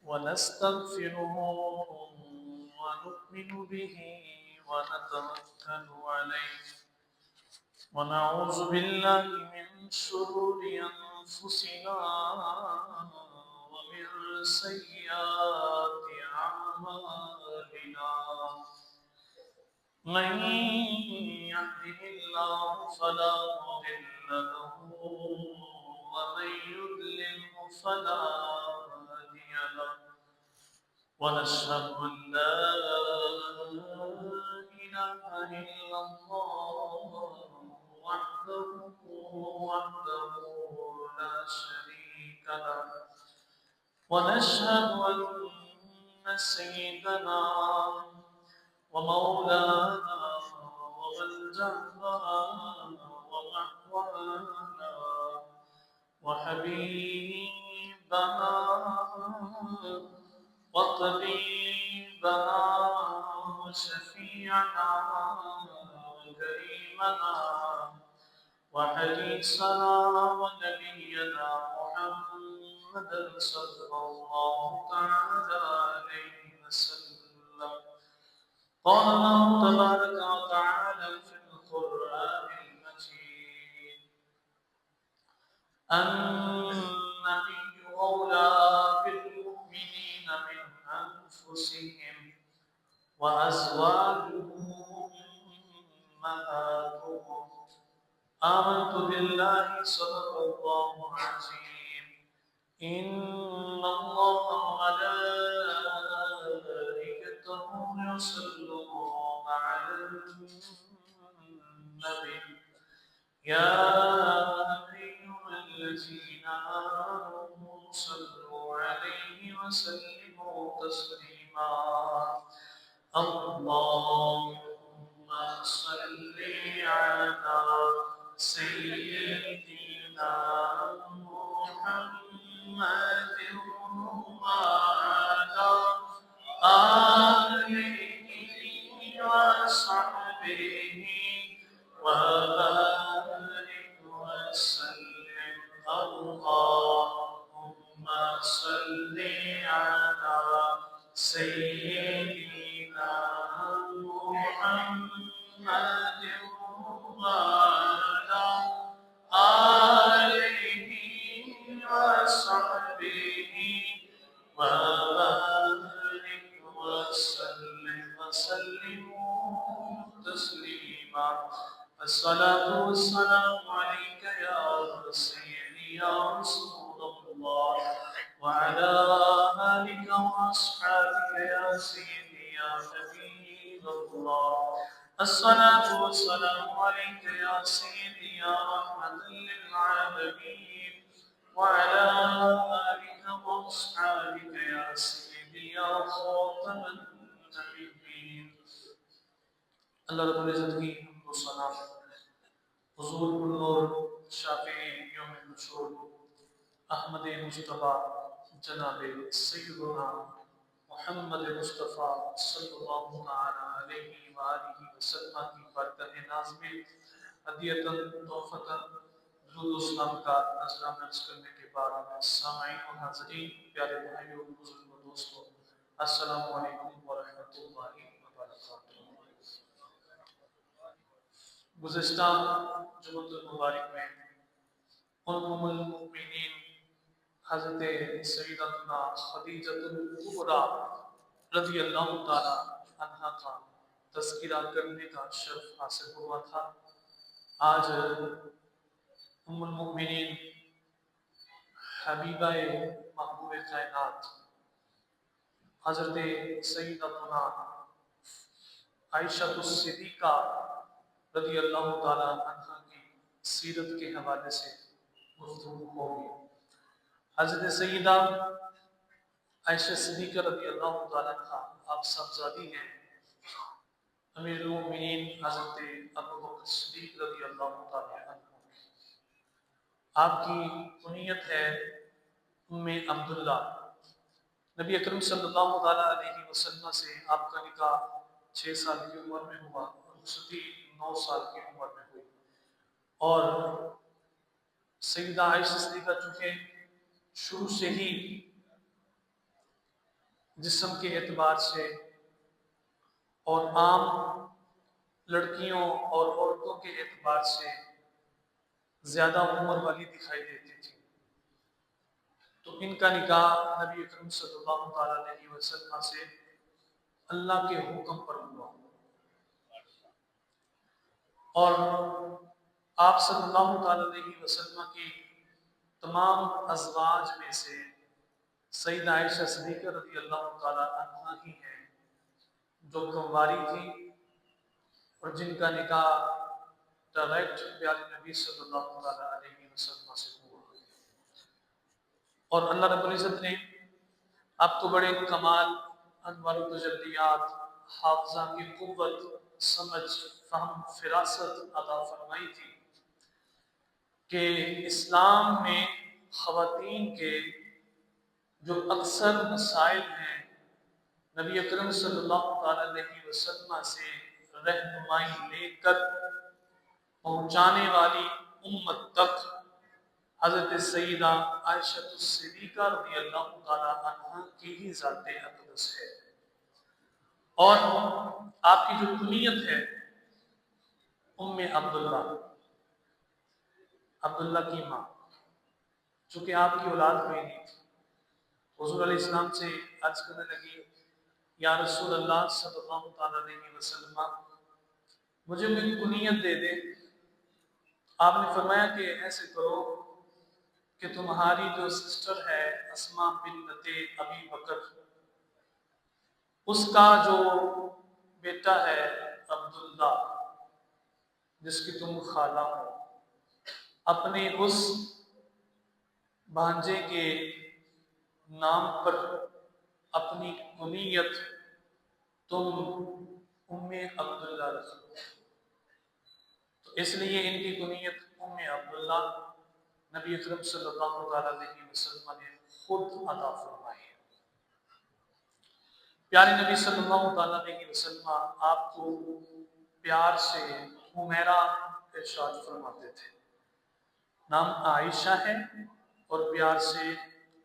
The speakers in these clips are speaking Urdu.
ونستغفره ونؤمن به ونتوكل عليه ونعوذ بالله من شرور أنفسنا ومن سيئات أعمالنا من يهده الله فلا مضل له ومن يضلل فلا هادي له ونشهد أن لا إله إلا الله وحده لا شريك له ونشهد أن سيدنا ومولانا وملجأنا ومأوانا وحبيبنا وطبيبنا وشفيعنا وكريمنا وحديثنا ونبينا محمدا صلى الله تعالى عليه وسلم قال الله تبارك وتعالى في القرآن المجيد النبي أولى بالمؤمنين من أنفسهم وأزواجه أمهاتهم آمنت بالله صدق الله العظيم إن الله وملائكته يصلون على النبي يا أيها الذين آمنوا صلوا عليه وسلموا تسليما اللهم صل على سيدنا محمد وعلى آله وصحبه وبارك وسلم اللهم صل على سيدنا محمد وعلى آله وصحبه وبارك وسلم تسليما الصلاة والسلام عليك يا سيدي يا رسول الله وعلى آلك وأصحابك يا سيدي يا حبيب الله الصلاة والسلام عليك يا سيدي يا رحمة للعالمين وعلى آلك وأصحابك يا سيدي يا خاتم النبيين اللہ رب العزت کی حمد و ثنا حضور النور شافعی یوم النشور احمد مصطفیٰ جناب سیدنا محمد مصطفیٰ صلی اللہ تعالی علیہ وآلہ وسلم کی برکت ناز میں ہدیۃ تحفۃ درود اسلام کا نذرانہ عرض کرنے کے بعد سامعین و حاضرین پیارے بھائیوں بزرگ و دوستوں السلام علیکم ورحمۃ اللہ وبرکاتہ۔ گزشتہ جمعۃ المبارک میں ام المؤمنین حضرت سیدتنا خدیجۃ الکبریٰ رضی اللہ تعالی عنہا کا تذکرہ کرنے کا شرف حاصل ہوا تھا۔ آج ام المؤمنین حبیبہ محبوب کائنات حضرت سیدتنا عائشہ الصدیقہ رضی اللہ تعالی عنہ کی سیرت کے حوالے سے گفتگو ہوگی۔ حضرت سیدہ عائشہ صدیقہ رضی اللہ تعالی عنہ آپ صاحبزادی ہیں امیر المؤمنین حضرت ابوبکر صدیق رضی اللہ تعالی عنہ۔ آپ کی کنیت ہے ام عبداللہ۔ نبی اکرم صلی اللہ علیہ وسلم سے آپ کا نکاح 6 سال کی عمر میں ہوا اور رخصتی 9 سال کی عمر میں ہوئی، اور سیدہ عائشہ صدیقہ چونکہ شروع سے ہی جسم کے اعتبار سے اور عام لڑکیوں اور عورتوں کے اعتبار سے زیادہ عمر والی دکھائی دیتی تھی، تو ان کا نکاح نبی اکرم صلی اللہ تعالیٰ علیہ وسلم سے اللہ کے حکم پر ہوا، اور آپ صلی اللہ تعالیٰ علیہ وسلم کی تمام ازواج میں سے سیدہ عائشہ صدیقہ رضی اللہ تعالیٰ عنہا ہی ہیں جو کنواری تھی اور جن کا نکاح ڈائریکٹ پیارے نبی صلی اللہ تعالیٰ علیہ وسلم سے ہوا، اور اللہ رب العزت نے آپ کو بڑے کمال، انوار و تجلیات، حافظہ کی قوت، سمجھ، فہم، فراست عطا فرمائی تھی کہ اسلام میں خواتین کے جو اکثر مسائل ہیں نبی اکرم صلی اللہ تعالیٰ علیہ وسلم سے رہنمائی لے کر پہنچانے والی امت تک حضرت سیدہ عائشہ صدیقہ رضی اللہ تعالیٰ عنہ کی ہی ذات اقدس ہے، اور آپ کی جو کنیت ہے ام عبداللہ، عبداللہ کی ماں، چونکہ آپ کی اولاد ہوئی نہیں تھی، حضور علیہ السلام سے عرض کرنے لگی یا رسول اللہ صلی اللہ تعالیٰ علیہ وسلم مجھے کوئی کنیت دے دے۔ آپ نے فرمایا کہ ایسے کرو کہ تمہاری جو سسٹر ہے اسماء بنت ابی بکر، اس کا جو بیٹا ہے عبداللہ جس کی تم خالہ ہو، اپنے اس بھانجے کے نام پر اپنی کنیت تم ام عبداللہ رکھو، تو اس لیے ان کی کنیت ام عبداللہ نبی اکرم صلی اللہ علیہ وسلم نے خود عطا فرمائی ہے۔ پیارے نبی صلی اللہ علیہ وسلم آپ کو پیار سے حمیرہ ارشاد فرماتے تھے، نام عائشہ ہے اور پیار سے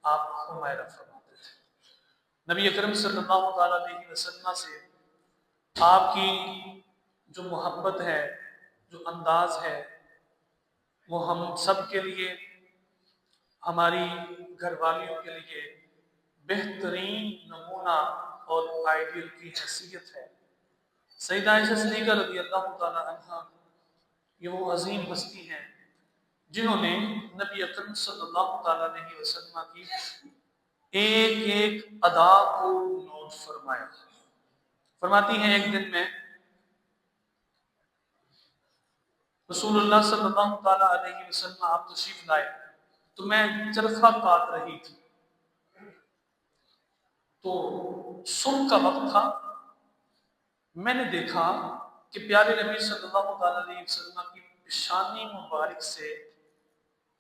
آپ حمیرہ فرماتے تھے۔ نبی اکرم صلی اللہ علیہ وسلم سے آپ کی جو محبت ہے، جو انداز ہے، وہ ہم سب کے لیے، ہماری گھر والیوں کے لیے بہترین نمونہ اور آئیڈیل کی حیثیت ہے۔ سیدہ عائشہ صدیقہ رضی اللہ تعالیٰ عنہ یہ وہ عظیم ہستی ہیں جنہوں نے نبی اکرم صلی اللہ تعالیٰ علیہ وسلم کی ایک ایک ادا کو نوٹ فرمایا۔ فرماتی ہیں ایک دن میں رسول اللہ صلی اللہ تعالیٰ علیہ وسلم آپ تشریف لائے تو میں چرخہ کاٹ رہی تھی، تو صبح کا وقت تھا، میں نے دیکھا کہ پیارے نبی صلی اللہ تعالیٰ علیہ وسلم کی پیشانی مبارک سے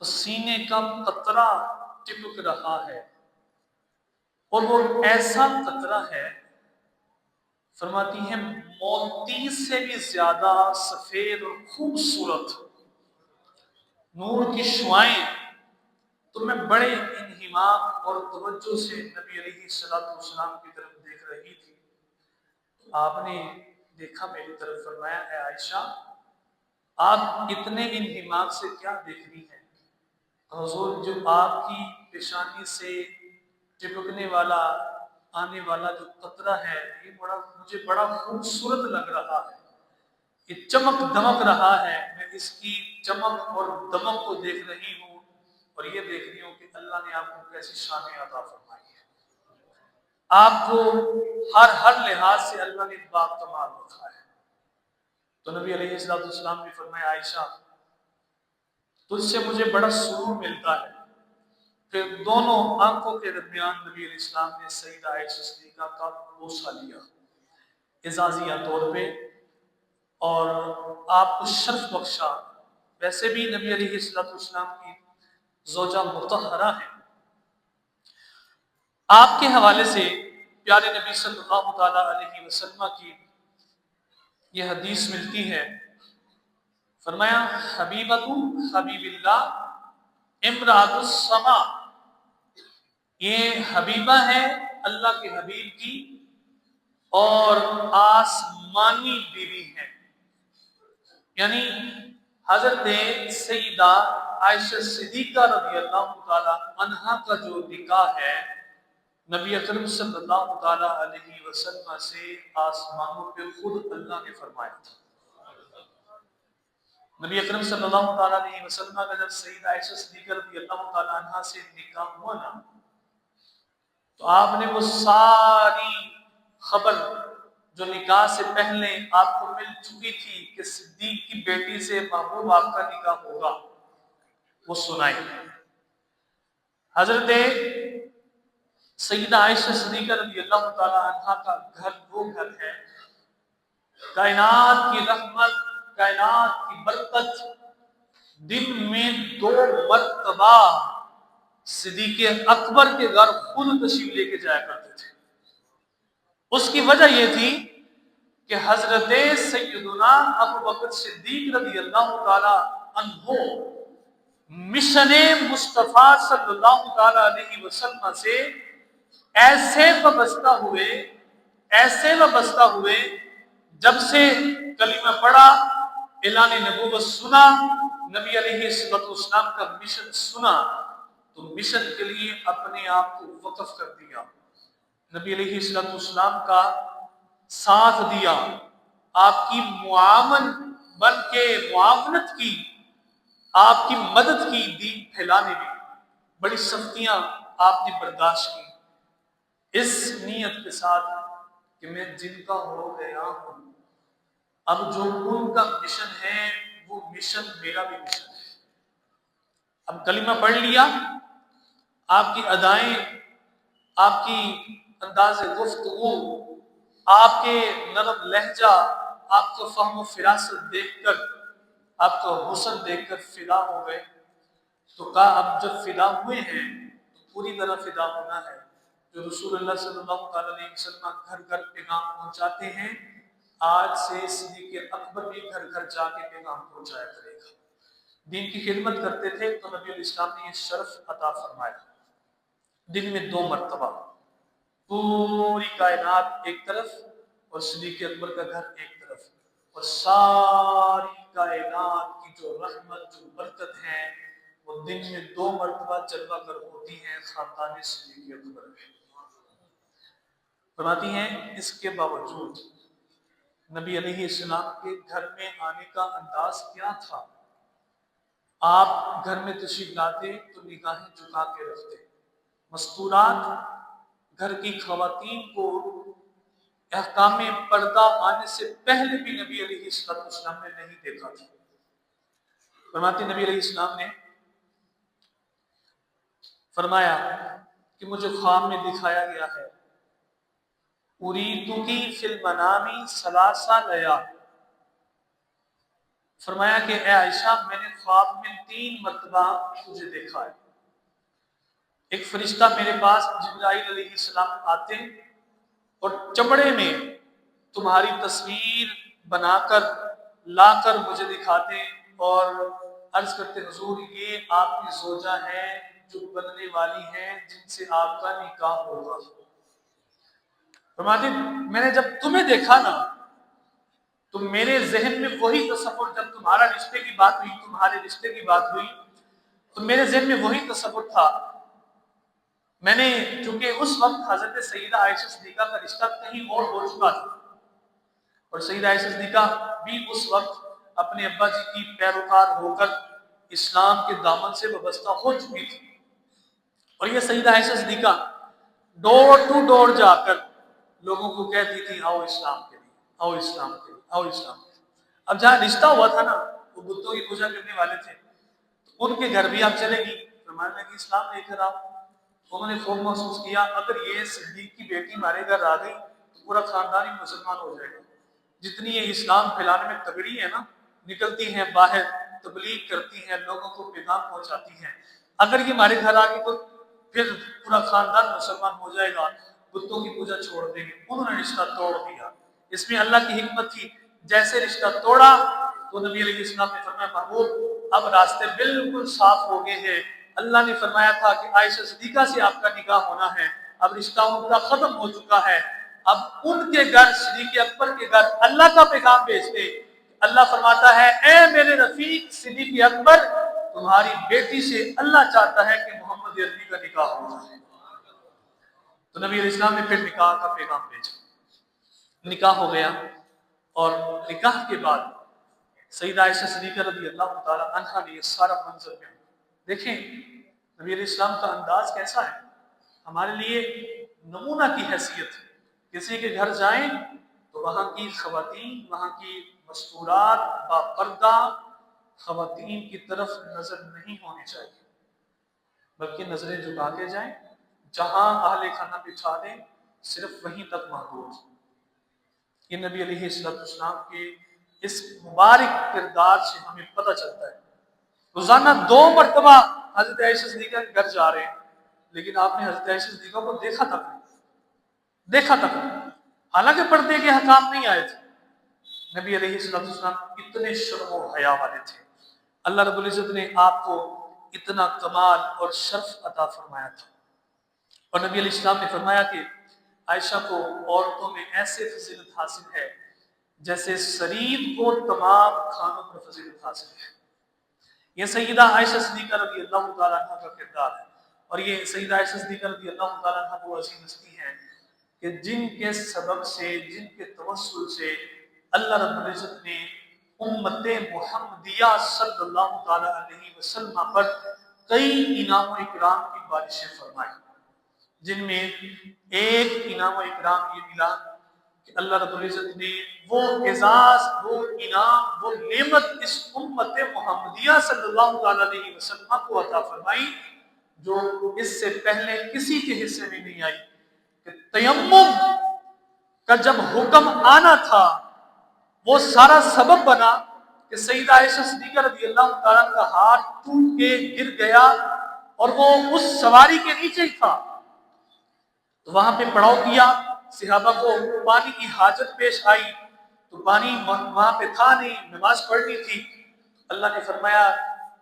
پسینے کا قطرہ ٹپک رہا ہے، اور وہ ایسا قطرہ ہے، فرماتی ہیں موتی سے بھی زیادہ سفید اور خوبصورت نور کی شعائیں، تو میں بڑے انہماک اور توجہ سے نبی علیہ السلام کی طرف دیکھ رہی تھی۔ آپ نے دیکھا میری طرف، فرمایا اے عائشہ آپ اتنے انہماک سے کیا دیکھ رہی ہیں؟ حضور جو آپ کی پیشانی سے ٹپکنے والا آنے والا جو قطرہ ہے یہ مجھے بڑا خوبصورت لگ رہا ہے، یہ چمک دمک رہا ہے، میں اس کی چمک اور دمک کو دیکھ رہی ہوں اور یہ دیکھ رہی ہوں کہ اللہ نے آپ کو کیسی شان عطا فرمائی ہے، آپ کو ہر لحاظ سے اللہ نے باق کمال رکھا ہے۔ تو نبی علیہ السلام نے فرمایا عائشہ تجھ سے مجھے بڑا سرور ملتا ہے۔ پھر دونوں آنکھوں کے درمیان نبی علیہ السلام نے سیدہ عائشہ صدیقہ کا بوسہ لیا اعزازیہ طور پہ اور آپ کو شرف بخشا۔ ویسے بھی نبی علیہ السلام کی زوجہ مطہرہ ہیں۔ آپ کے حوالے سے پیارے نبی صلی اللہ تعالیٰ علیہ وسلم کی یہ حدیث ملتی ہے، فرمایا حبیبۃ حبیب اللہ امرأۃ السما، یہ حبیبہ ہے اللہ کے حبیب کی اور آسمانی بیوی ہیں. یعنی حضرت سیدہ عائشہ صدیقہ رضی اللہ تعالی عنہا کا جو نکاح ہے نبی اکرم صلی اللہ تعالی علیہ وسلم سے آسمانوں پہ خود اللہ نے فرمایا تھا. نبی اکرم صلی اللہ تعالی علیہ وسلم کا جب سیدہ عائشہ صدیقہ رضی اللہ تعالی عنہا سے نکاح ہوا نا تو آپ نے وہ ساری خبر جو نکاح سے پہلے آپ کو مل چکی تھی کہ صدیق کی بیٹی سے محبوب آپ کا نکاح ہوگا وہ سنائی. حضرت سیدہ عائشہ صدیقہ رضی اللہ تعالی عنہا کا گھر وہ گھر ہے کائنات کی رحمت کائنات کی برکت. دن میں 2 مرتبہ صدیق اکبر کے گھر خود تشریف لے کے جایا کرتے تھے. اس کی وجہ یہ تھی کہ حضرت سیدنا ابو بکر صدیق رضی اللہ تعالی عنہ مشن مصطفیٰ صلی اللہ تعالی علیہ وسلم سے ایسے وابستہ ہوئے جب سے کلمہ پڑھا اعلان نبوت سنا نبی علیہ السلام کا مشن سنا تو مشن کے لیے اپنے آپ کو وقف کر دیا. نبی علیہ السلام کا ساتھ دیا آپ کی معاون بن کے معاونت کی آپ کی مدد کی دین پھیلانے میں. بڑی سختیاں آپ نے برداشت کی اس نیت کے ساتھ کہ میں جن کا ہو گیا ہوں اب جو ان کا مشن ہے وہ مشن میرا بھی مشن ہے. اب کلمہ پڑھ لیا آپ کی ادائیں آپ کی انداز گفتگو آپ کے نرم لہجہ آپ کا فہم و فراست دیکھ کر آپ کا حسن دیکھ کر فدا ہو گئے. تو کہا اب جب فدا ہوئے ہیں تو پوری طرح فدا ہونا ہے. جو رسول اللہ صلی اللہ علیہ وسلم گھر گھر پیغام پہنچاتے ہیں آج سے صدیق اکبر بھی گھر گھر جا کے پیغام پہنچایا کرے گا. دین کی خدمت کرتے تھے تو نبی علیہ السلام نے یہ شرف عطا فرمایا. دن میں 2 مرتبہ پوری کائنات ایک طرف اور صدیق اکبر کا گھر ایک طرف اور ساری کائنات کی جو رحمت جو برکت ہے وہ دن میں 2 مرتبہ جلوہ گر ہوتی ہیں خاندان صدیق اکبر میں. فرماتی ہیں اس کے باوجود نبی علیہ السلام کے گھر میں آنے کا انداز کیا تھا. آپ گھر میں تشریف لاتے تو نگاہیں جھکا کے رکھتے. مستورات گھر کی خواتین کو احکام پردہ آنے سے پہلے بھی نبی علیہ السلام نے نہیں دیکھا تھا. فرماتے نبی علیہ السلام نے فرمایا کہ مجھے خواب میں دکھایا گیا ہے اریدکی فی المنام ثلاث لیال. فرمایا کہ اے عائشہ میں نے خواب میں 3 مرتبہ تجھے دیکھا ہے. ایک فرشتہ میرے پاس جبرائیل علیہ السلام آتے اور چمڑے میں تمہاری تصویر بنا کر لا کر مجھے دکھاتے اور عرض کرتے حضور یہ آپ کی زوجہ ہے جو بننے والی ہیں جن سے آپ کا نکاح ہوگا. فرماتے میں نے جب تمہیں دیکھا نا تو میرے ذہن میں وہی تصور جب تمہارے رشتے کی بات ہوئی تو میرے ذہن میں وہی تصور تھا. میں نے چونکہ اس وقت حضرت سیدہ عائشہ صدیقہ کا رشتہ کہیں اور ہو چکا تھا اور سیدہ عائشہ صدیقہ بھی اس وقت اپنے ابا جی کی پیروکار ہو کر اسلام کے دامن سے وابستہ ہو چکی تھی. اور یہ سیدہ عائشہ صدیقہ ڈور ٹو ڈور جا کر لوگوں کو کہتی تھی آؤ اسلام کے لیے آؤ اسلام کے لیے آؤ اسلام کے لیے. اب جہاں رشتہ ہوا تھا نا وہ بتوں کی پوجا کرنے والے تھے تو ان کے گھر بھی آپ چلے گی فرمانے لگی اسلام لے کر آپ. انہوں نے خوب محسوس کیا اگر یہ صدیق کی بیٹی ہمارے گھر آ گئی تو پورا خاندان ہی مسلمان ہو جائے گا. جتنی یہ اسلام پھیلانے میں تگڑی ہے نا نکلتی ہیں باہر تبلیغ کرتی ہیں لوگوں کو پیغام پہنچاتی ہیں اگر یہ ہمارے گھر آ گئی تو پھر پورا خاندان مسلمان ہو جائے گا بتوں کی پوجا چھوڑ دیں گے. انہوں نے رشتہ توڑ دیا. اس میں اللہ کی حکمت تھی جیسے رشتہ توڑا تو نبی علیہ السلام نے فرمایا محبوب اب راستے بالکل صاف ہو گئے ہیں. اللہ نے فرمایا تھا کہ عائشہ صدیقہ سے آپ کا نکاح ہونا ہے اب رشتہ ان کا ختم ہو چکا ہے، اب ان کے گھر صدیق اکبر کے گھر اللہ کا پیغام بھیجتے۔ اللہ فرماتا ہے اے میرے رفیق صدیق اکبر، تمہاری بیٹی سے اللہ چاہتا ہے کہ محمد عربی کا نکاح ہو جائے۔ تو نبی علیہ السلام نے پھر نکاح کا پیغام بھیجا، نکاح ہو گیا، اور نکاح کے بعد سیدہ عائشہ صدیقہ رضی اللہ تعالی عنہا نے یہ سارا منظر میں دیکھیں نبی علیہ السلام کا انداز کیسا ہے، ہمارے لیے نمونہ کی حیثیت۔ کسی کے گھر جائیں تو وہاں کی خواتین، وہاں کی مستورات با پردہ خواتین کی طرف نظر نہیں ہونی چاہیے، بلکہ نظریں جھکا کے جائیں، جہاں اہل خانہ بٹھا دیں صرف وہیں تک محدود۔ یہ نبی علیہ السلام کے اس مبارک کردار سے ہمیں پتہ چلتا ہے۔ روزانہ 2 مرتبہ حضرت عائشہ صدیقہ کے گھر جا رہے ہیں، لیکن آپ نے حضرت عائشہ صدیقہ کو دیکھا تک نہیں، حالانکہ پردے کے حکام نہیں آئے تھے۔ نبی علیہ السلام اتنے شرم و حیا والے تھے، اللہ رب العزت نے آپ کو اتنا کمال اور شرف عطا فرمایا تھا، اور نبی علیہ السلام نے فرمایا کہ عائشہ کو عورتوں میں ایسے فضیلت حاصل ہے جیسے سرید کو تمام کھانوں پر فضیلت حاصل ہے۔ یہ سیدہ عائشہ صدیقہ رضی اللہ تعالیٰ عنہ کا کردار ہے، اور یہ سیدہ عائشہ صدیقہ رضی اللہ تعالیٰ عنہ وہ عظیم ہستی ہیں کہ جن کے سبب سے، جن کے توسل سے اللہ رب العزت نے امت محمدیہ صلی اللہ تعالیٰ علیہ وسلم پر کئی انعام و اکرام کی بارشیں فرمائی، جن میں ایک انعام و اکرام یہ ملا کہ اللہ رب العزت نے وہ اعزاز، وہ انعام، وہ نعمت اس امت محمدیہ صلی اللہ علیہ وسلم کو عطا فرمائی جو اس سے پہلے کسی کے حصے میں نہیں آئی، کہ تیمم کا جب حکم آنا تھا وہ سارا سبب بنا کہ سیدہ عائشہ صدیقہ رضی اللہ تعالیٰ کا ہاتھ ٹوٹ کے گر گیا، اور وہ اس سواری کے نیچے ہی تھا، تو وہاں پہ پڑاؤ کیا، صحابہ کو پانی کی حاجت پیش آئی تو پانی وہاں پہ تھا نہیں، نماز پڑھنی تھی۔ اللہ نے فرمایا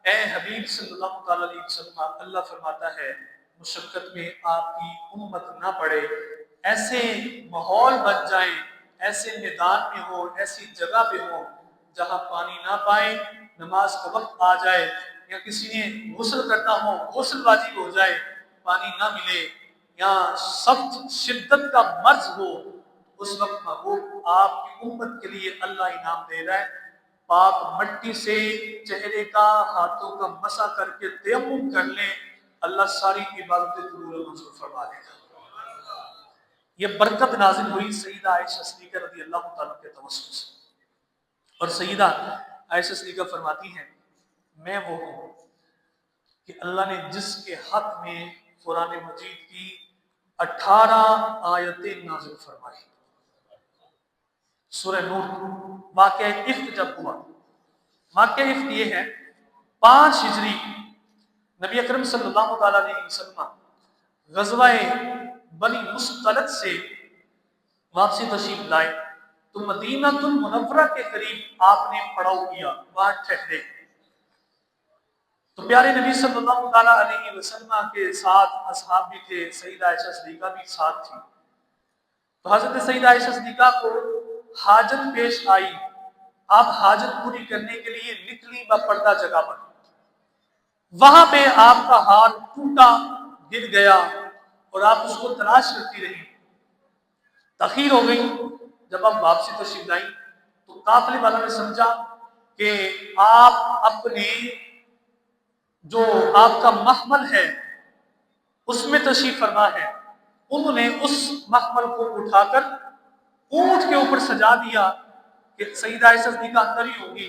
اے حبیب صلی اللہ تعالیٰ علیہ وسلم، اللہ فرماتا ہے مشقت میں آپ کی امت نہ پڑے، ایسے ماحول بن جائیں، ایسے میدان میں ہو، ایسی جگہ پہ ہو جہاں پانی نہ پائیں، نماز کا وقت آ جائے، یا کسی نے غسل کرنا ہو، غسل واجب ہو جائے، پانی نہ ملے، یا سخت شدت کا مرض ہو، اس وقت محبوب آپ کی امت کے لیے اللہ انعام دے رہا ہے، پاک مٹی سے چہرے کا، ہاتھوں کا مسح کر کے تیمم کر لیں، اللہ ساری عبادتیں قبول و منظور فرما دے گا۔ یہ برکت نازل ہوئی سیدہ عائشہ صدیقہ رضی اللہ تعالیٰ کے توسل سے، اور سیدہ عائشہ صدیقہ فرماتی ہیں میں وہ ہوں کہ اللہ نے جس کے حق میں قرآن مجید کی 18 آیتیں نازل فرمائی۔ سورہ نور واقعہ افک جب ہوا، واقعہ افک یہ ہے 5 ہجری نبی اکرم صلی اللہ تعالیٰ علیہ وسلم غزوہ بنی مصطلق سے واپسی تشریف لائے تو مدینہ المنورہ کے قریب آپ نے پڑاؤ کیا، وہاں ٹھہرے، تو پیارے نبی صلی اللہ تعالیٰ علیہ وسلم کے ساتھ اصحاب بھی تھے، سیدہ عائشہ صدیقہ بھی ساتھ تھی، تو حضرت سیدہ عائشہ صدیقہ کو حاجت پیش آئی، آپ حاجت پوری کرنے کے لیے نکلی بپردہ جگہ پر، وہاں پہ آپ کا ہاتھ ٹوٹا، گر گیا، اور آپ اس کو تلاش کرتی رہی، تاخیر ہو گئی۔ جب آپ واپسی تشریف لائیں تو قافلے والوں نے سمجھا کہ آپ اپنے جو آپ کا محمل ہے اس میں تشریف فرما ہے، انہوں نے اس محمل کو اٹھا کر اونٹ کے اوپر سجا دیا کہ سیدہ عائشہ صدیقہ اندر ہی ہوگی،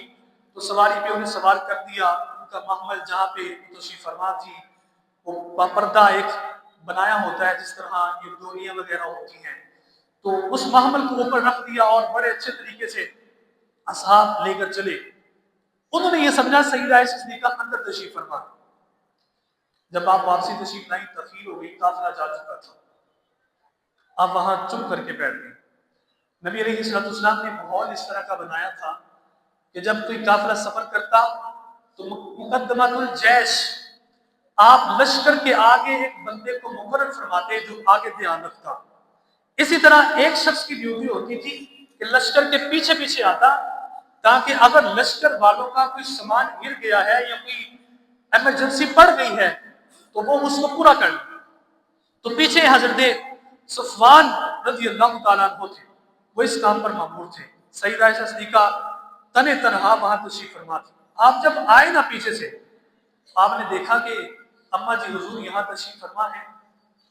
تو سواری پہ انہیں سوار کر دیا، ان کا محمل جہاں پہ تشریف فرما تھی وہ پردہ ایک بنایا ہوتا ہے جس طرح یہ ڈوریاں وغیرہ ہوتی ہیں، تو اس محمل کو اوپر رکھ دیا اور بڑے اچھے طریقے سے اصحاب لے کر چلے۔ انہوں نے یہ سمجھا سیدہ عائشہ صدیقہ اندر تشریف فرما، جب آپ واپسی تشریف لائیں تاخیر ہو گئی، قافلہ جا چکا تھا، آپ وہاں چپ کر کے بیٹھ گئے۔ نبی علیہ السلام نے ماحول اس طرح کا بنایا تھا کہ جب کوئی قافلہ سفر کرتا تو مقدمۃ الجیش آپ لشکر کے آگے ایک بندے کو مقرر فرماتے جو آگے دھیان رکھتا. اسی طرح ایک شخص کی ڈیوٹی ہوتی تھی کہ لشکر کے پیچھے پیچھے آتا تاکہ اگر لشکر والوں کا کوئی سامان گر گیا ہے یا کوئی ایمرجنسی پڑ گئی ہے تو وہ اس کو پورا کر لے. تو پیچھے حضرت صفوان رضی اللہ تعالیٰ عنہ تھے، وہ اس کام پر مامور تھے. سیدہ عائشہ صدیقہ تن تنہا وہاں تشریف فرما تھی. آپ جب آئے نا پیچھے سے، آپ نے دیکھا کہ اماں جی حضور یہاں تشریف فرما ہے.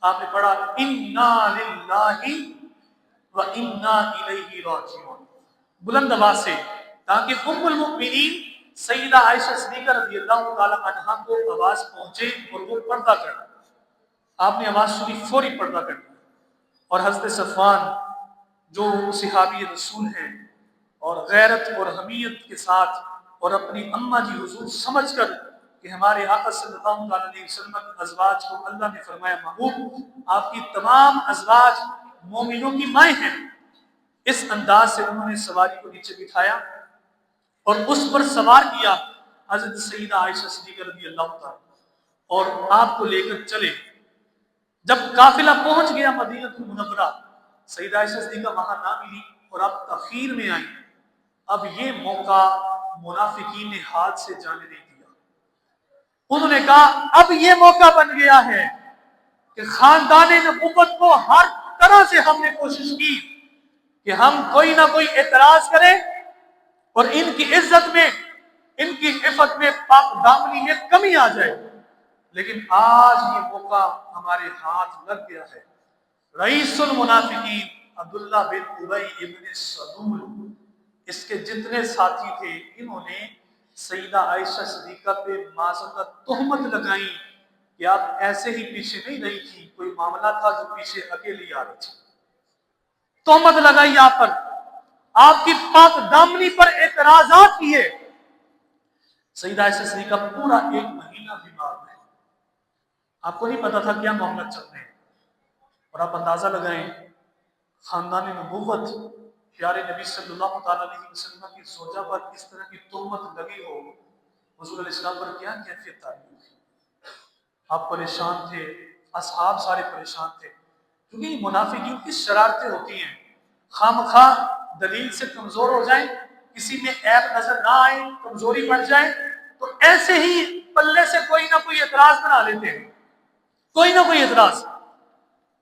آپ نے پڑھا انا للہ و انا الیہ راجعون بلند آواز سے، تاکہ ام المؤمنین سیدہ عائشہ صدیقہ رضی اللہ تعالی عنہا کو آواز پہنچے اور وہ پردہ کر. آپ نے آواز سنی، فوری پردہ کر دیا. اور حضرت صفوان جو صحابی رسول ہیں اور غیرت اور حمیت کے ساتھ اور اپنی اماں جی حضور سمجھ کر کہ ہمارے آقا صلی اللہ علیہ وسلم کے ازواج کو اللہ نے فرمایا محبوب آپ کی تمام ازواج مومنوں کی مائیں ہیں، اس انداز سے انہوں نے سواری کو نیچے بٹھایا اور اس پر سوار کیا حضرت سیدہ عائشہ صدیقہ رضی اللہ تعالیٰ اور آپ کو لے کر چلے. جب قافلہ پہنچ گیا مدینہ المنورہ، سیدہ عائشہ صدیقہ وہاں نہ ملی اور آپ تاخیر میں آئی. اب یہ موقع منافقین نے ہاتھ سے جانے نہیں دیا. انہوں نے کہا اب یہ موقع بن گیا ہے کہ خاندان نبوت کو ہر طرح سے ہم نے کوشش کی کہ ہم کوئی نہ کوئی اعتراض کریں اور ان کی عزت میں، ان کی عفت میں، پاک دامنی میں کمی آ جائے، لیکن آج یہ موقع ہمارے ہاتھ لگ گیا ہے. رئیس المنافقین عبداللہ بن ابی ابن سلول، اس کے جتنے ساتھی تھے، انہوں نے سیدہ عائشہ صدیقہ پہ معذرت تہمت لگائی کہ آپ ایسے ہی پیچھے نہیں رہی تھی، کوئی معاملہ تھا جو پیچھے اکیلی آ رہی تھی. تہمت لگائی آپ پر، آپ کی پاک دامنی پر اعتراضات کیے. سیدہ عائشہ صدیقہ پورا 1 مہینہ بیمار رہے. آپ کو نہیں پتا تھا کیا معاملات چل رہے ہیں. اور آپ اندازہ لگائیں خاندان نبوت پیارے نبی صلی اللہ تعالیٰ علیہ وسلم کی زوجہ پر اس طرح کی تہمت لگی ہو، حضور علیہ السلام پر کیا کیفیت تاری ہوگی. آپ پریشان تھے، اصحاب سارے پریشان تھے، کیونکہ یہ منافقین کی شرارتیں ہوتی ہیں. خامخواہ دلیل سے کمزور ہو جائیں، کسی میں عیب نظر نہ آئے، کمزوری بڑھ جائے تو ایسے ہی پلے سے کوئی نہ کوئی اعتراض بنا لیتے ہیں، کوئی نہ کوئی اعتراض.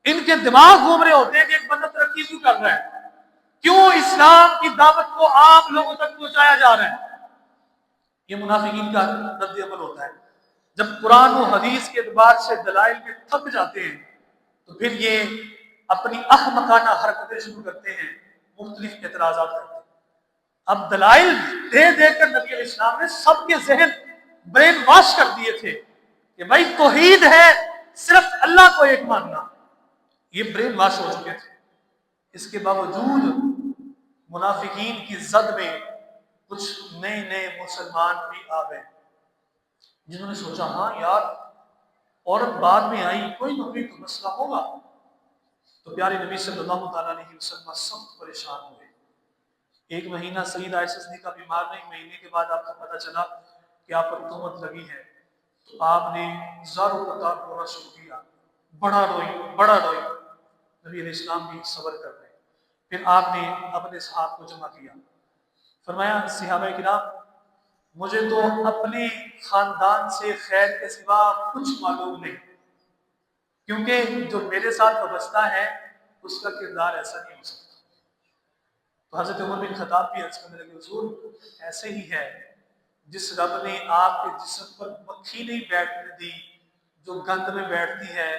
ان کے دماغ گھوم رہے ہوتے ہیں کہ ایک بندہ ترقی کیوں کر رہا ہے، کیوں اسلام کی دعوت کو عام لوگوں تک پہنچایا جا رہا ہے. یہ منافقین کا رد عمل ہوتا ہے. جب قرآن و حدیث کے اعتبار سے دلائل میں تھک جاتے ہیں تو پھر یہ اپنی احمقانہ حرکتیں شروع کرتے ہیں، مختلف اعتراضات کرتے ہیں. اب دلائل دے دے کر نبی علیہ السلام نے سب کے ذہن برین واش کر دیے تھے کہ بھائی توحید ہے صرف اللہ کو ایک ماننا. یہ برین واش ہو چکے تھے. اس کے باوجود منافقین کی زد میں کچھ نئے نئے مسلمان بھی آ گئے جنہوں نے سوچا ہاں یار عورت بعد میں آئی، کوئی نہ کوئی تو مسئلہ ہوگا. تو پیارے نبی صلی اللہ تعالیٰ علیہ وسلم سخت پریشان ہوئے. 1 مہینہ سیدہ عائشہ صدیقہ بیمار نہیں، مہینے کے بعد آپ کو پتہ چلا کہ آپ پر تہمت لگی ہے. تو آپ نے زاروں قطار رونا شروع کیا، بڑا روئی بڑا روئی. نبی علیہ السلام بھی صبر کر رہے. پھر آپ نے اپنے صحابہ کو جمع کیا، فرمایا صحابہ کرام مجھے تو اپنے خاندان سے خیر کے سوا کچھ معلوم نہیں، کیونکہ جو میرے ساتھ وابستہ ہے اس کا کردار ایسا نہیں ہو سکتا. تو حضرت عمر بن خطاب بھی عرض کرنے لگے حضور ایسے ہی ہے، جس رب نے آپ کے جسم پر مکھی نہیں بیٹھنے دی جو گند میں بیٹھتی ہے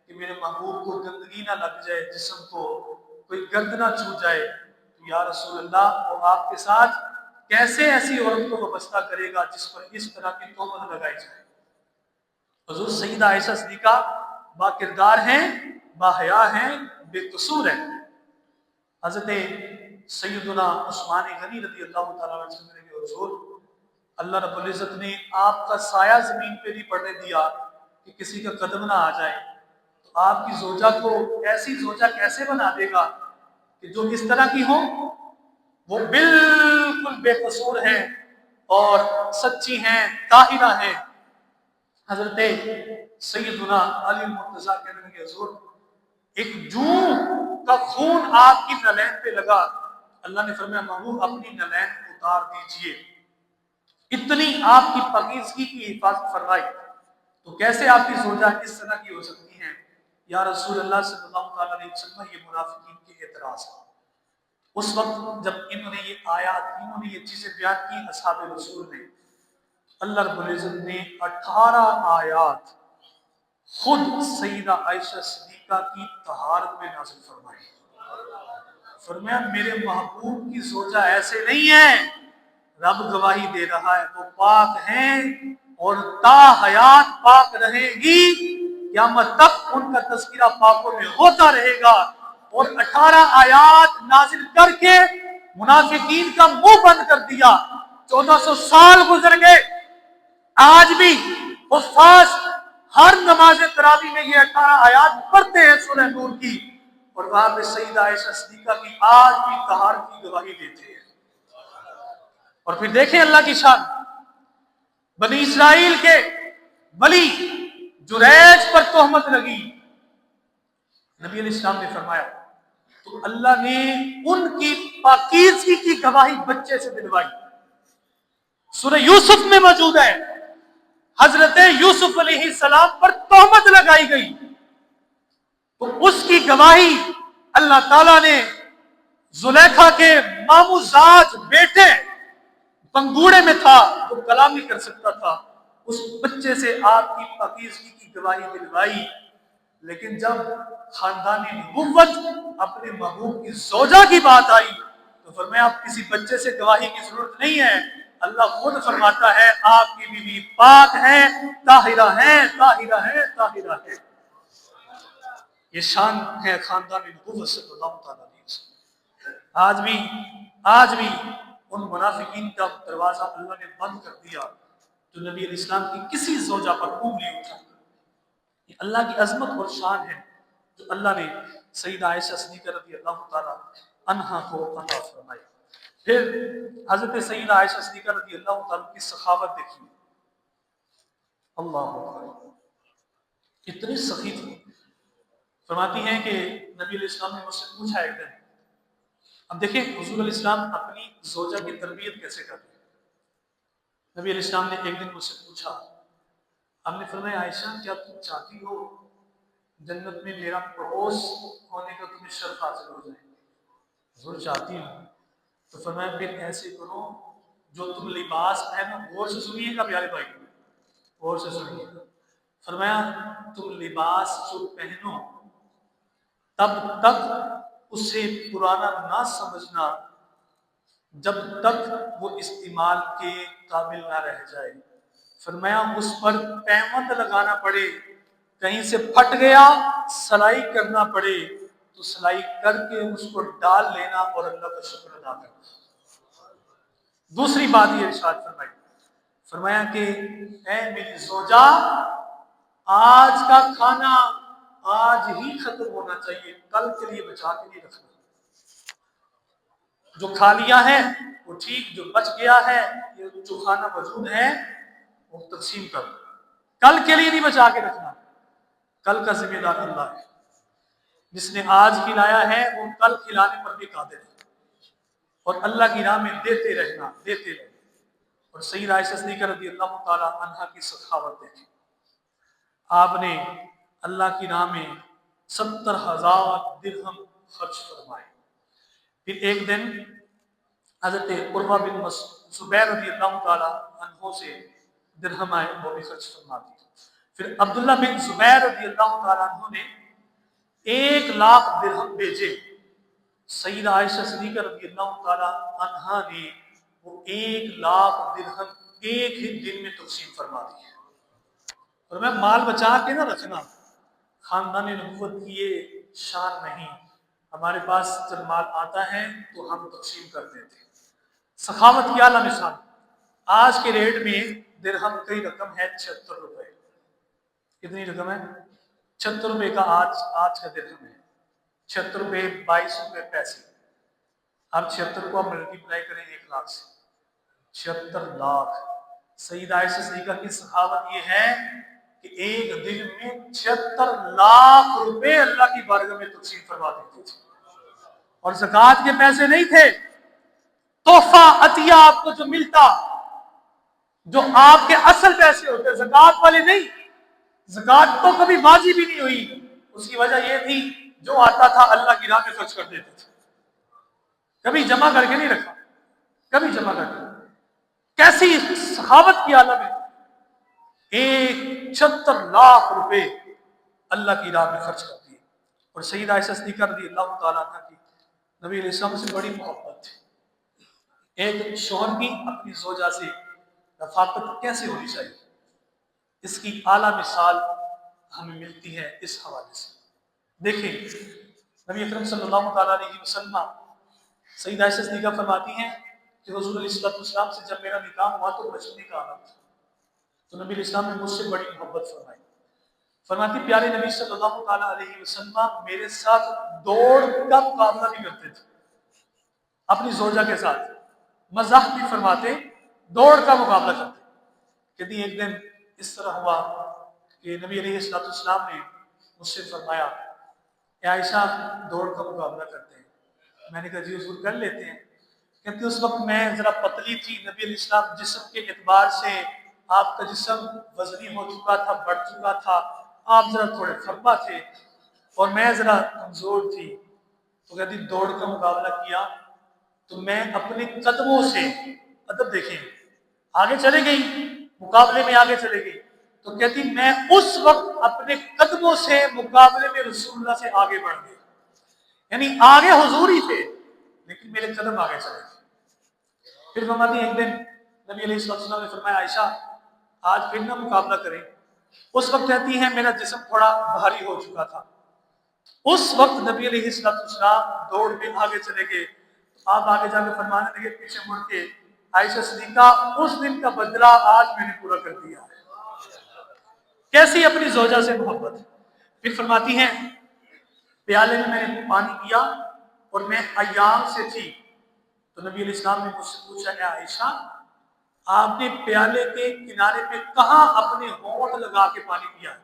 کہ میرے محبوب کو گندگی نہ لگ جائے، جسم کو کوئی گند نہ چھو جائے، تو یا رسول اللہ وہ آپ کے ساتھ کیسے ایسی عورت کو وابستہ کرے گا جس پر اس طرح کی تہمت لگائی جائے. حضور سیدہ عائشہ صدیقہ با کردار ہیں، با حیا ہیں، بے قصور ہیں. حضرت سیدنا عثمان غنی رضی اللہ تعالیٰ عنہ نے کہ حضور اللہ رب العزت نے آپ کا سایہ زمین پہ نہیں پڑنے دیا کہ کسی کا قدم نہ آ جائے، تو آپ کی زوجہ کو ایسی زوجہ کیسے بنا دے گا کہ جو اس طرح کی ہوں؟ وہ بالکل بے قصور ہیں اور سچی ہیں، طاہرہ ہیں. حضرت سیدنا علی مرتضیٰ کہنے لگے حضور ایک جوں کا خون آپ کی نلین پہ لگا، اللہ نے فرمایا محبوب اپنی نلین اتار دیجئے، اتنی آپ کی پاکیزگی کی حفاظت فرمائی، تو کیسے آپ کی زوجہ اس طرح کی ہو سکتی ہیں یا رسول اللہ صلی اللہ علیہ وسلم؟ یہ منافقین کے اعتراض ہے۔ اس وقت جب انہوں نے یہ آیات، انہوں نے یہ چیزیں بیان کی اصحاب رسول نے، اللہ رب العزت نے 18 آیات خود سیدہ عائشہ صدیقہ کی طہارت میں نازل فرمائی۔ فرمایا میرے محبوب کی زوجہ ایسے نہیں ہے، رب گواہی دے رہا ہے وہ پاک ہیں اور تا حیات پاک رہے گی، قیامت تک ان کا تذکرہ پاکوں میں ہوتا رہے گا۔ اور 18 آیات نازل کر کے منافقین کا منہ بند کر دیا۔ 1400 سال گزر گئے، آج بھی حفاظ ہر نماز تراویح میں یہ 18 آیات پڑھتے ہیں سورہ نور کی، اور وہاں پہ سیدہ عائشہ صدیقہ کی آج بھی طہارت کی گواہی دیتے ہیں۔ اور پھر دیکھیں اللہ کی شان، بنی اسرائیل کے ولی جریج پر تہمت لگی، نبی علیہ السلام نے فرمایا تو اللہ نے ان کی پاکیزگی کی گواہی بچے سے دلوائی۔ سورہ یوسف میں موجود ہے، حضرت یوسف علیہ السلام پر تہمت لگائی گئی تو اس کی گواہی اللہ تعالیٰ نے زلیخا کے ماموزاج بیٹے پنگوڑے میں تھا، وہ کلام نہیں کر سکتا تھا، اس بچے سے آپ کی پاکیزگی کی گواہی دلوائی۔ لیکن جب خاندان نبوت اپنے محبوب کی زوجہ کی بات آئی تو فرمایا آپ کسی بچے سے گواہی کی ضرورت نہیں ہے، اللہ خود فرماتا ہے آپ کی بیوی پاک ہے، طاہرہ ہے، طاہرہ ہے، طاہرہ ہے۔ یہ شان ہے خاندان نبوت صلی اللہ تعالیٰ علیہ وسلم۔ آج بھی ان منافقین کا دروازہ اللہ نے بند کر دیا جو نبی علیہ السلام کی کسی زوجہ پر انگلی اٹھا۔ یہ اللہ کی عظمت اور شان ہے جو اللہ نے سیدہ عائشہ صدیقہ رضی اللہ تعالیٰ عنہا کو عطا فرمائی۔ پھر حضرت سیدہ عائشہ صدیقہ رضی اللہ تعالیٰ کی سخاوت دیکھیے، اللہ اکبر، اتنی سخی تھی۔ فرماتی ہیں کہ نبی علیہ السلام نے مجھ سے پوچھا ایک دن، اب دیکھیں حضور علیہ السلام اپنی زوجہ کی تربیت کیسے کرتے ہیں۔ نبی علیہ السلام نے ایک دن مجھ سے پوچھا، ہم نے فرمایا عائشہ کیا تم چاہتی ہو جنت میں میرا پڑوس ہونے کا تمہیں شرف حاصل ہو جائے؟ حضور چاہتی ہوں۔ تو فرمایا پھر ایسے کرو جو تم لباس پہنو، غور سے سنیے گا پیارے بھائی، غور سے سنیے گا، فرمایا تم لباس جو پہنو تب تک اسے پرانا نہ سمجھنا جب تک وہ استعمال کے قابل نہ رہ جائے۔ فرمایا اس پر پیوند لگانا پڑے، کہیں سے پھٹ گیا سلائی کرنا پڑے تو سلائی کر کے اس کو ڈال لینا اور اللہ کا شکر ادا کرنا۔ دوسری بات یہ ارشاد فرمائی، فرمایا کہ اے میری زوجہ آج کا کھانا آج ہی ختم ہونا چاہیے، کل کے لیے بچا کے نہیں رکھنا۔ جو کھا لیا ہے وہ ٹھیک، جو بچ گیا ہے جو کھانا موجود ہے وہ تقسیم کر دو، کل کے لیے نہیں بچا کے رکھنا، کل کا ذمہ دار اللہ ہے، جس نے آج کھلایا ہے وہ کل کھلانے پر بھی قادر ہے، اور اللہ کی راہ میں دیتے رہنا، دیتے رہنا۔ اور سیدہ عائشہ صدیقہ رضی اللہ تعالی عنہا کی سخاوت دیکھیں، آپ نے اللہ کی راہ میں 70,000 درہم خرچ فرمائے۔ پھر ایک دن حضرت عروہ بن زبیر رضی اللہ تعالی عنہ سے درہم آئے، وہ بھی خرچ فرما دیے۔ پھر عبداللہ بن زبیر رضی اللہ تعالی عنہ نے 1,00,000 درہم بھیجے، سیدہ عائشہ صدیقہ رضی اللہ تعالی عنہا نے وہ 1,00,000 درہم ایک ہی دن میں تقسیم فرما دیے۔ اور میں مال بچا کے نہ رکھنا، خاندان نبوت کی یہ شان نہیں، ہمارے پاس جب مال آتا ہے تو ہم تقسیم کر دیتے ہیں۔ سخاوت کی اعلیٰ مثال، آج کے ریٹ میں درہم کی رقم ہے 76 روپے۔ کتنی رقم ہے؟ 76 روپے کا آج کا درہم ہے، 76 روپے 22 روپے پیسے۔ اب 76 کو آپ ملٹیپلائی کریں 1,00,000 سے، 76 لاکھ۔ سیدہ عائشہ صدیقہ کی سخاوت یہ ہے کہ ایک دن میں 76 لاکھ روپے اللہ کی بارگاہ میں تقسیم فرما دیتے تھے، اور زکوٰۃ کے پیسے نہیں تھے، تحفہ عطیہ آپ کو جو ملتا، جو آپ کے اصل پیسے ہوتے، زکوٰۃ والے نہیں۔ زکوٰۃ تو کبھی واجب ہی نہیں ہوئی، اس کی وجہ یہ تھی جو آتا تھا اللہ کی راہ میں خرچ کر دیتے تھے، کبھی جمع کر کے نہیں رکھا، کبھی جمع کر کے۔ کیسی سخاوت کی عالم ہے، 76 لاکھ روپے اللہ کی راہ میں خرچ کر دیے۔ اور سیدہ عائشہ صدیقہ رضی اللہ تعالیٰ عنہ کی نبی علیہ السلام سے بڑی محبت تھی۔ ایک شوہر کی اپنی زوجہ سے رفاقت کیسے ہونی چاہیے، اس کی اعلیٰ مثال ہمیں ملتی ہے اس حوالے سے۔ دیکھیں نبی اکرم صلی اللہ تعالیٰ علیہ وسلم، سیدہ عائشہ صدیقہ فرماتی ہیں کہ حضور علیہ السلام سے جب میرا نکاح ہوا تو بچپنے کا عالم تھا، تو نبی علیہ السلام نے مجھ سے بڑی محبت فرمائی۔ فرماتی پیارے نبی صلی اللہ تعالیٰ علیہ وسلم میرے ساتھ دوڑ کا مقابلہ بھی کرتے تھے، اپنی زوجہ کے ساتھ مزاح بھی فرماتے، دوڑ کا مقابلہ کرتے۔ کہتی ایک دن اس طرح ہوا کہ نبی علیہ السلام نے مجھ سے فرمایا اے عائشہ دوڑ کا مقابلہ کرتے ہیں۔ میں نے کہا جی حضور کر لیتے ہیں۔ کہتے اس وقت میں ذرا پتلی تھی، نبی علیہ السلام جسم کے اعتبار سے آپ کا جسم وزنی ہو چکا تھا، بڑھ چکا تھا، آپ ذرا تھوڑے فربا تھے اور میں ذرا کمزور تھی، تو کہتی دوڑ کا مقابلہ کیا تو میں اپنے قدموں سے، ادب دیکھیں، آگے چلے گئی، مقابلے میں آگے چلے گئی، تو کہتی میں اس وقت اپنے قدموں سے مقابلے میں رسول اللہ سے آگے بڑھ گئی، یعنی آگے حضور ہی تھے لیکن میرے قدم آگے چلے گئے۔ پھر فرماتی ایک دن نبی علیہ السلام نے فرمایا عائشہ آج پھر نہ مقابلہ کریں۔ اس وقت کہتی ہے میرا جسم تھوڑا بھاری ہو چکا تھا، اس وقت نبی علیہ السلام دوڑ میں آگے چلے گئے، آپ آگے جا کے فرمانے لگے پیچھے مڑ کے عائشہ صدیقہ اس دن کا بدلہ آج میں نے پورا کر دیا ہے۔ کیسی اپنی زوجہ سے محبت۔ پھر فرماتی ہیں پیالے میں نے پانی پیا اور میں ایام سے تھی، تو نبی علیہ السلام نے مجھ سے پوچھا اے عائشہ آپ نے پیالے کے کنارے پہ کہاں اپنے ہونٹ لگا کے پانی پیا ہے؟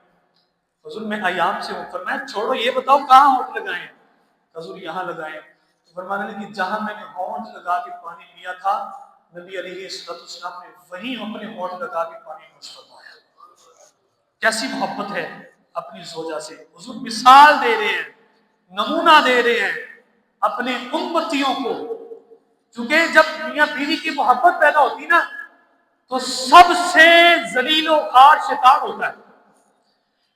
حضور میں ایام سے ہوں۔ فرمایا چھوڑو یہ بتاؤ کہاں ہونٹ لگائے ہیں؟ حضور یہاں لگائے۔ تو فرمانے لگے جہاں میں نے ہونٹ لگا کے پانی پیا تھا نبی علیہ السلام نے وہیں اپنے ہونٹ لگا کے پانی نوش فرمایا۔ کیسی محبت ہے اپنی زوجہ سے۔ حضور مثال دے رہے ہیں، نمونہ دے رہے ہیں اپنے امتیوں کو، چونکہ جب میاں بیوی کی محبت پیدا ہوتی نا تو سب سے ذلیل و خوار شیطان ہوتا ہے۔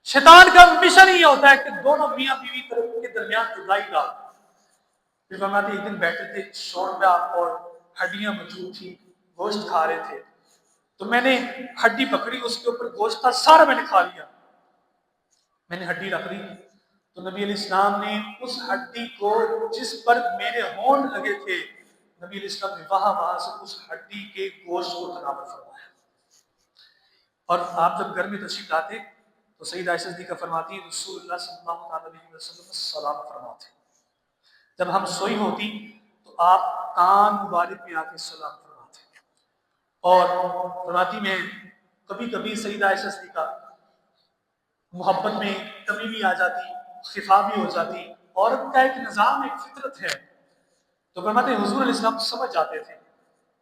شیطان کا مشن ہی ہوتا ہے کہ دونوں میاں بیوی کے درمیان جدائی ڈال۔ پھر فرماتے ایک دن بیٹھے تھے، شوربہ اور ہڈیاں موجود تھی، گوشت کھا رہے تھے، تو میں نے ہڈی پکڑی، اس کے اوپر گوشت تھا، سارا میں نے کھا لیا۔ میں نے ہڈی رکھ دی تو نبی علیہ السلام نے اس ہڈی کو جس پر میرے ہونٹ لگے تھے، نبی علیہ السلام نے وہاں سے اس ہڈی کے گوشت کو تناول فرمایا۔ اور آپ جب گھر میں تشریف لاتے تو سیدہ عائشہ صدیقہ فرماتی ہے رسول اللہ صلی اللہ علیہ وسلم سلام فرماتے، جب ہم سوئی ہوتی تو آپ کان مبارک میں آ کے سلام فرماتے، اور فرماتی میں کبھی کبھی سیدہ عائشہ صدیقہ محبت میں کمی بھی آ جاتی، خفا بھی ہو جاتی، عورت کا ایک نظام ایک فطرت ہے، تو فرماتے حضور علیہ السلام سمجھ جاتے تھے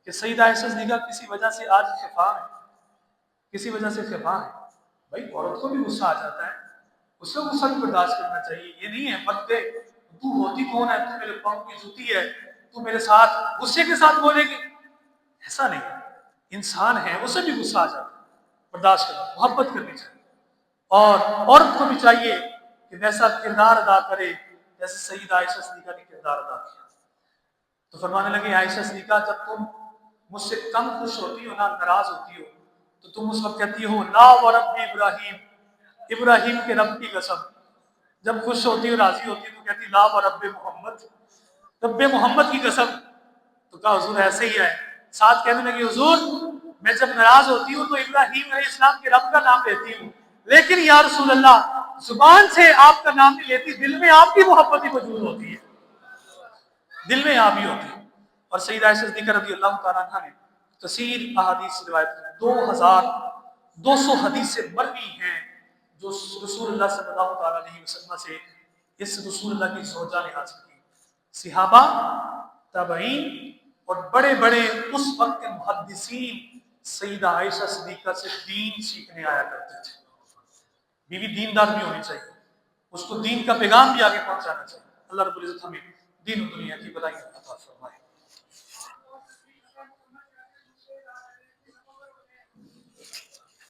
کہ سیدہ عائشہ صدیقہ کسی وجہ سے آج خفا ہے، کسی وجہ سے خفا ہے۔ بھائی عورت کو بھی غصہ آ جاتا ہے، اس کو غصہ بھی برداشت کرنا چاہیے، یہ نہیں ہے مت دے تو ہوتی کون ہے، تو میرے پاؤں کی جوتی ہے، تو میرے ساتھ غصے کے ساتھ بولے گی، ایسا نہیں ہے، انسان ہے اسے بھی غصہ آ جاتا ہے، برداشت کرنا، محبت کرنی چاہیے، اور عورت کو بھی چاہیے کہ ویسا کردار ادا کرے جیسے سیدہ عائشہ صدیقہ نے کردار ادا کیا۔ تو فرمانے لگے عائشہ صدیقہ جب تم مجھ سے کم خوش ہوتی ہو، نہ ناراض ہوتی ہو، تو تم اس وقت کہتی ہو لا ورب ابراہیم، ابراہیم کے رب کی قسم۔ جب خوش ہوتی ہو، راضی ہوتی تو کہتی لا ورب محمد، رب محمد کی قسم۔ تو کہا حضور ایسے ہی ہے، ساتھ کہنے لگی حضور میں جب ناراض ہوتی ہوں تو ابراہیم علیہ السلام کے رب کا نام لیتی ہوں، لیکن یا رسول اللہ زبان سے آپ کا نام نہیں لیتی، دل میں آپ کی محبت ہی موجود ہوتی ہے، دل میں آپ ہی ہوتی ہے۔ اور سیدہ عائشہ صدیقہ رضی اللہ تعالیٰ عنہ نے کثیر احادیث روایت 2200 حدیث سے مروی ہیں جو رسول اللہ صلی اللہ تعالیٰ علیہ وسلم سے اس رسول اللہ کی زوجہ نے حاصل کی. صحابہ، تابعین اور بڑے بڑے اس وقت کے محدثین سیدہ عائشہ صدیقہ سے دین سیکھنے آیا کرتے تھے. بیوی دیندار بھی ہونی چاہیے، اس کو دین کا پیغام بھی آگے پہنچانا چاہیے. اللہ رب العزت ہمیں دین و دنیا کی بھلائی عطا فرمائے.